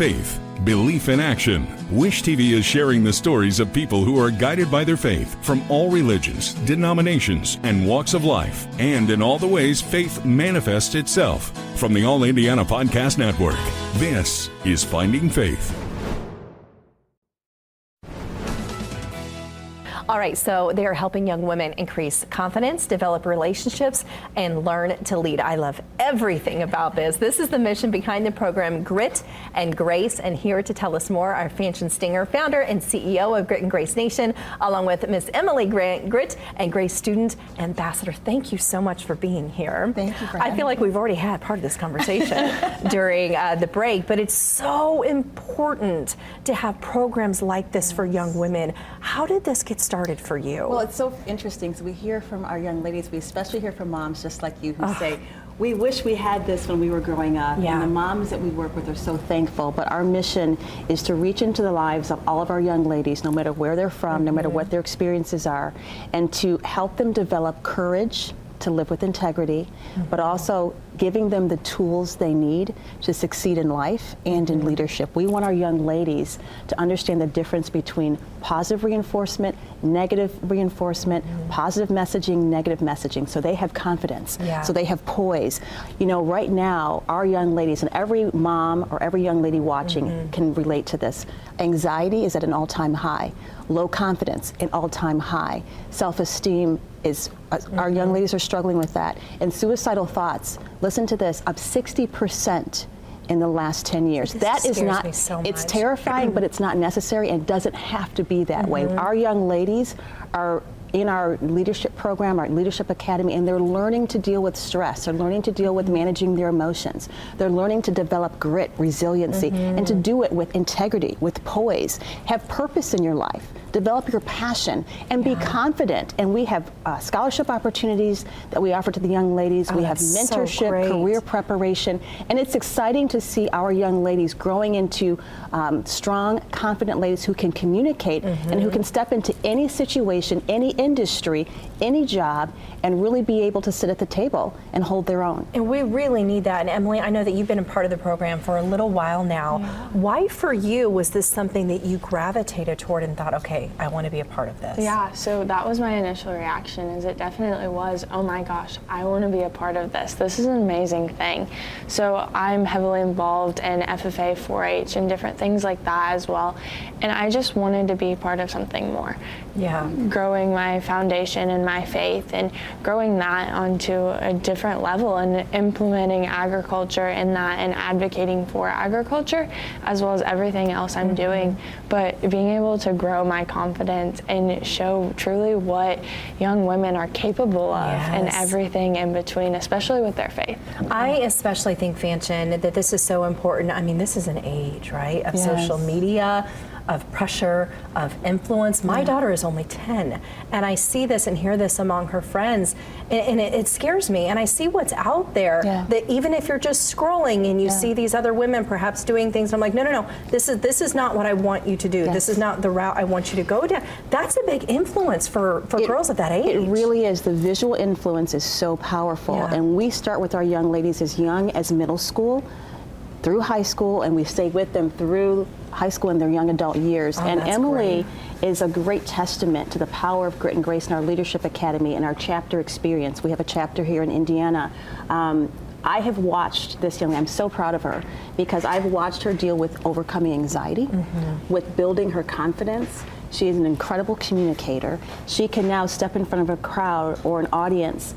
Faith, Belief in Action. Wish TV is sharing the stories of people who are guided by their faith from all religions, denominations, and walks of life, and in all the ways faith manifests itself. From the All Indiana Podcast Network, this is Finding Faith. All right, so they are helping young women increase confidence, develop relationships, and learn to lead. I love everything about this. This is the mission behind the program, Grit and Grace. And here to tell us more, our Fanchon Stinger, founder and CEO of Grit and Grace Nation, along with Miss Emily Grant, Grit and Grace student ambassador. Thank you so much for being here. Thank you for having me. I feel like we've already had part of this conversation during the break, but it's so important to have programs like this for young women. How did this get started for you? Well, it's so interesting. So we hear from our young ladies, we especially hear from moms just like you who say, we wish we had this when we were growing up. Yeah. And the moms that we work with are so thankful. But our mission is to reach into the lives of all of our young ladies, no matter where they're from, no matter what their experiences are, and to help them develop courage to live with integrity, but also giving them the tools they need to succeed in life and in leadership. We want our young ladies to understand the difference between positive reinforcement, negative reinforcement, positive messaging, negative messaging, so they have confidence, so they have poise. You know, right now, our young ladies, and every mom or every young lady watching can relate to this. Anxiety is at an all-time high. Low confidence, an all-time high. Self-esteem is, our young ladies are struggling with that. And suicidal thoughts, listen to this, up 60% in the last 10 years. That is not, it's terrifying, but it's not necessary and doesn't have to be that way. Our young ladies are in our leadership program, our leadership academy, and they're learning to deal with stress. They're learning to deal with managing their emotions. They're learning to develop grit, resiliency, and to do it with integrity, with poise. Have purpose in your life. Develop your passion and be confident. And we have scholarship opportunities that we offer to the young ladies. We have mentorship, career preparation, and it's exciting to see our young ladies growing into strong, confident ladies who can communicate and who can step into any situation, any industry, any job, and really be able to sit at the table and hold their own. And we really need that. And Emily, I know that you've been a part of the program for a little while now. Why for you was this something that you gravitated toward and thought, okay, I want to be a part of this? Yeah, so that was my initial reaction, is it definitely was, oh my gosh, I want to be a part of this. This is an amazing thing. So I'm heavily involved in FFA, 4-H, and different things like that as well. And I just wanted to be part of something more. Yeah. Growing my foundation and my faith and growing that onto a different level and implementing agriculture in that and advocating for agriculture as well as everything else I'm doing. But being able to grow my confidence and show truly what young women are capable of and everything in between, especially with their faith. I especially think, Fanchon, that this is so important. I mean, this is an age, right, of social media, of pressure, of influence. My daughter is only 10, and I see this and hear this among her friends, and it scares me. And I see what's out there, that even if you're just scrolling and you see these other women perhaps doing things, I'm like, no, this is not what I want you to do. This is not the route I want you to go down. That's a big influence for girls at that age. It really is. The visual influence is so powerful, and we start with our young ladies as young as middle school, through high school, and we stay with them through high school and their young adult years. And Emily is a great testament to the power of Grit and Grace in our Leadership Academy and our chapter experience. We have a chapter here in Indiana. I have watched this young lady. I'm so proud of her because I've watched her deal with overcoming anxiety, with building her confidence. She is an incredible communicator. She can now step in front of a crowd or an audience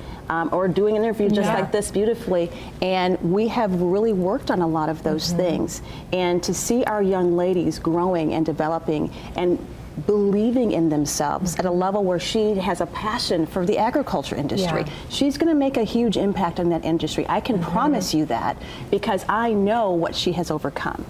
or doing an interview just like this beautifully. And we have really worked on a lot of those things. And to see our young ladies growing and developing and believing in themselves at a level where she has a passion for the agriculture industry. She's going to make a huge impact on that industry. I can promise you that because I know what she has overcome.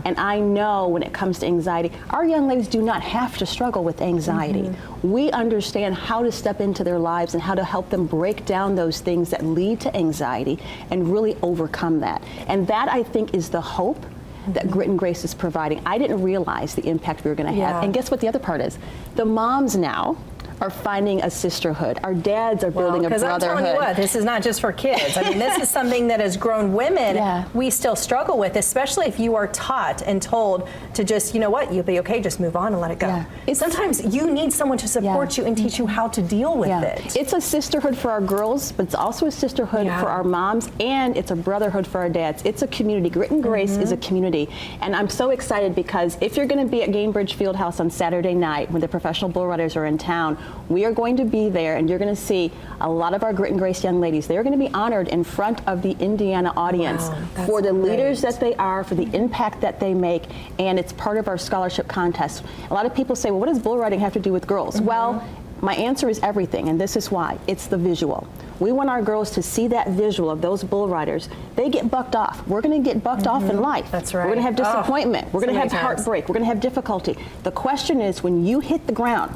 And I know when it comes to anxiety, our young ladies do not have to struggle with anxiety. We understand how to step into their lives and how to help them break down those things that lead to anxiety and really overcome that. And that, I think, is the hope that Grit and Grace is providing. I didn't realize the impact we were going to have. And guess what the other part is? The moms now are finding a sisterhood. Our dads are building a Because I'm brotherhood. telling you what, this is not just for kids. I mean, this is something that as grown women, we still struggle with, especially if you are taught and told to just, you know what, you'll be okay, just move on and let it go. Sometimes you need someone to support you and teach you how to deal with it. It's a sisterhood for our girls, but it's also a sisterhood for our moms, and it's a brotherhood for our dads. It's a community. Grit and Grace is a community. And I'm so excited because if you're going to be at Gainbridge Fieldhouse on Saturday night when the professional bull riders are in town, we are going to be there, and you're going to see a lot of our Grit and Grace young ladies. They're going to be honored in front of the Indiana audience for the leaders that they are, for the impact that they make, and it's part of our scholarship contest. A lot of people say, well, what does bull riding have to do with girls? Well, my answer is everything, and this is why. It's the visual. We want our girls to see that visual of those bull riders. They get bucked off. We're going to get bucked off in life. That's right. We're going to have disappointment. We're going to have heartbreak. We're going to have difficulty. The question is, when you hit the ground,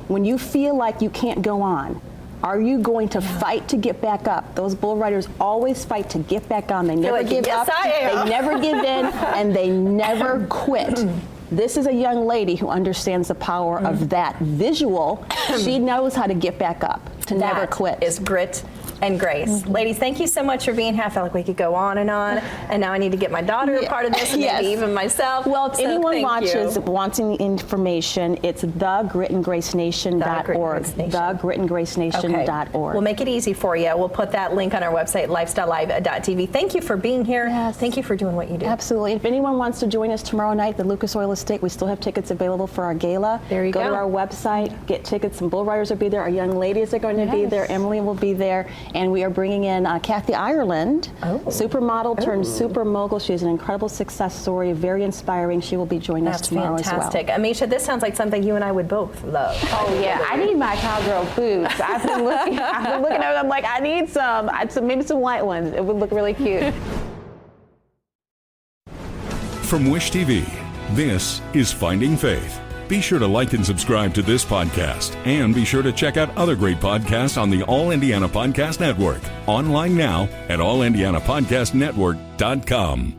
when you feel like you can't go on, are you going to fight to get back up? Those bull riders always fight to get back on. They never give up. They never give in, and they never quit. This is a young lady who understands the power of that visual. She knows how to get back up, to never quit. That is Grit and Grace. Ladies, thank you so much for being here. I felt like we could go on, and now I need to get my daughter a part of this, and maybe even myself. Well, if anyone wanting information, it's thegritandgracenation.org. Thegritandgracenation.org. We'll make it easy for you. We'll put that link on our website, lifestylelive.tv. Thank you for being here. Thank you for doing what you do. Absolutely. If anyone wants to join us tomorrow night at the Lucas Oil Estate, we still have tickets available for our gala. There you go. Go to our website, get tickets. Some bull riders will be there. Our young ladies are going to be there. Emily will be there. And we are bringing in Kathy Ireland, supermodel turned super mogul. She has an incredible success story, very inspiring. She will be joining us tomorrow as well. Fantastic. Amisha, this sounds like something you and I would both love. Oh yeah, I need my cowgirl boots. I've been looking at them like, I need some. Maybe some white ones. It would look really cute. From Wish TV, this is Finding Faith. Be sure to like and subscribe to this podcast, and be sure to check out other great podcasts on the All Indiana Podcast Network. Online now at allindianapodcastnetwork.com.